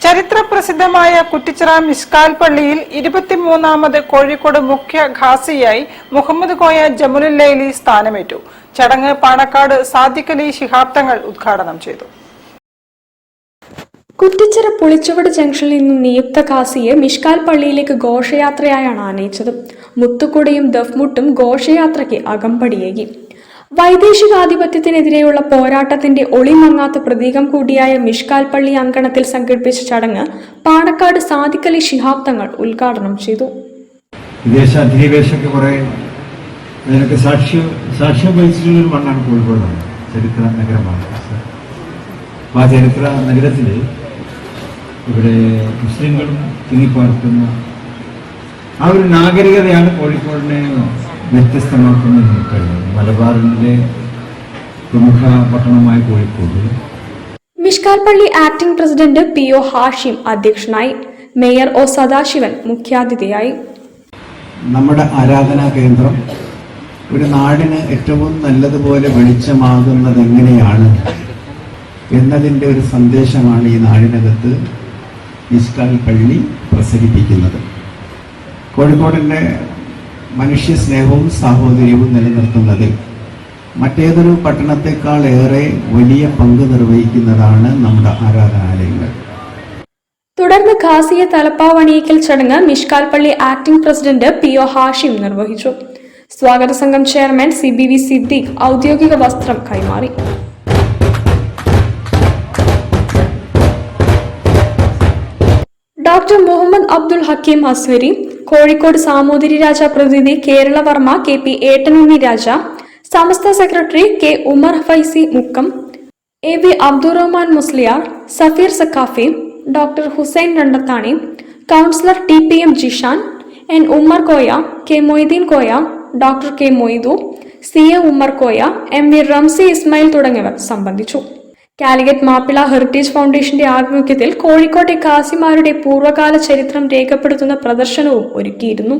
ചരിത്ര പ്രസിദ്ധമായ കുറ്റിച്ചിറ മിസ്കാൽ പള്ളിയിൽ 23ാമത് കോഴിക്കോട് മുഖ്യ ഖാസിയായി മുഹമ്മദ് കോയ ജമുലുല്ലൈലി സ്ഥാനമേറ്റു. ചടങ്ങ് പാണക്കാട് സാദിഖ് അലി ശിഹാബ് തങ്ങൾ ഉദ്ഘാടനം ചെയ്തു. കുറ്റിച്ചിറ പുളിച്ചുവട് ജംഗ്ഷനിൽ നിന്നും നിയുക്ത ഖാസിയെ മിഷ്കാൽ പള്ളിയിലേക്ക് ഘോഷയാത്രയായാണ് ആനയിച്ചത്. മുത്തുകുടയും ദഫ്മുട്ടും ഘോഷയാത്രയ്ക്ക് അകമ്പടിയേകി. വൈദേശികാധിപത്യത്തിനെതിരെയുള്ള പോരാട്ടത്തിന്റെ ഒളിമങ്ങാത്ത പ്രതീകം കൂടിയായ മിഷ്കാൽ പള്ളി അങ്കണത്തിൽ സംഘടിപ്പിച്ച ചടങ്ങ് പാണക്കാട് സാദിഖ് അലി ശിഹാബ് തങ്ങൾ ഉദ്ഘാടനം ചെയ്തു. വിദേശ അധിനിവേശമൊക്കെ കുറെ അതിനൊക്കെ സാക്ഷ്യം വഹിച്ചിട്ടുള്ളൊരു മണ്ണാണ് കോഴിക്കോട്. ചരിത്ര നഗരമാണ്. ആ ചരിത്ര നഗരത്തിൽ ഇവിടെ മുസ്ലിങ്ങളും തിങ്ങിപ്പാർക്കുന്ന ആ ഒരു നാഗരികതയാണ് കോഴിക്കോടിനെ വ്യത്യസ്തമാക്കുന്നത്. മലബാറിന്റെ പ്രമുഖ പട്ടണമായ കോഴിക്കോട്. മിഷ്കാൽ പള്ളി ആക്ടിംഗ് പ്രസിഡന്റ് PO ഹാഷിം അധ്യക്ഷനായി. മേയർ O സദാശിവൻ മുഖ്യാതിഥിയായി. നമ്മുടെ ആരാധനാ കേന്ദ്രം ഒരു നാടിന് ഏറ്റവും നല്ലതുപോലെ വെളിച്ചമാകുന്നത് എങ്ങനെയാണ് എന്നതിൻ്റെ ഒരു സന്ദേശമാണ് ഈ നാടിനകത്ത് മിഷ്കാൽ പള്ളി പ്രസരിപ്പിക്കുന്നത്. കോഴിക്കോടിൻ്റെ മനുഷ്യ സ്നേഹവും സാഹോദര്യവും നിലനിർത്തുന്നതിൽ മറ്റേതൊരു പട്ടണത്തെക്കാൾ ഏറെ വലിയ പങ്ക് നിർവഹിക്കുന്നതാണ് നമ്മുടെ ആരാധനാലയങ്ങൾ. തുടർന്ന് ഖാസിയെ തലപ്പാവണിയിക്കൽ ചടങ്ങ് മിഷ്കാൽ പള്ളി ആക്ടിംഗ് പ്രസിഡന്റ് PO ഹാഷിം നിർവഹിച്ചു. സ്വാഗത സംഘം ചെയർമാൻ CBV സിദ്ദീഖ് ഔദ്യോഗിക വസ്ത്രം കൈമാറി. ഡോക്ടർ മുഹമ്മദ് അബ്ദുൽ ഹക്കീം അസ്വരി, കോഴിക്കോട് സാമൂതിരി രാജ പ്രതിനിധി Keralavarma KP Ettanunni Raja, Samastha secretary K Umar Faizy Mukkam, AV Abdurahman Musliyar, Safeer Saqafi, doctor Hussain Randathani, councillor TPM Jishan, N Ummer Koya, K Moideen Koya, doctor K Moidu, CA Ummer Koya, MV Ramsi Ismail തുടങ്ങിയവർ സംബന്ധിച്ചു. കാലിക്കറ്റ് മാപ്പിള ഹെറിറ്റേജ് ഫൗണ്ടേഷന്റെ ആഭിമുഖ്യത്തിൽ കോഴിക്കോട്ടെ ഖാസിമാരുടെ പൂർവ്വകാല ചരിത്രം രേഖപ്പെടുത്തുന്ന പ്രദർശനവും ഒരുക്കിയിരുന്നു.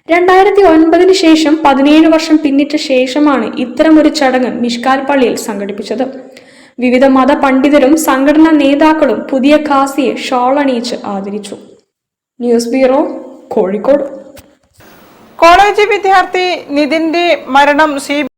2009 ശേഷം 17 വർഷം പിന്നിട്ട ശേഷമാണ് ഇത്തരമൊരു ചടങ്ങ് മിഷ്കാൽ പള്ളിയിൽ സംഘടിപ്പിച്ചത്. വിവിധ മത പണ്ഡിതരും സംഘടനാ നേതാക്കളും പുതിയ ഖാസിയെ ഷോൾ അണിയിച്ച് ആദരിച്ചു. News bureau, Kozhikode. കോളേജ് വിദ്യാർത്ഥി നിതിന്റെ മരണം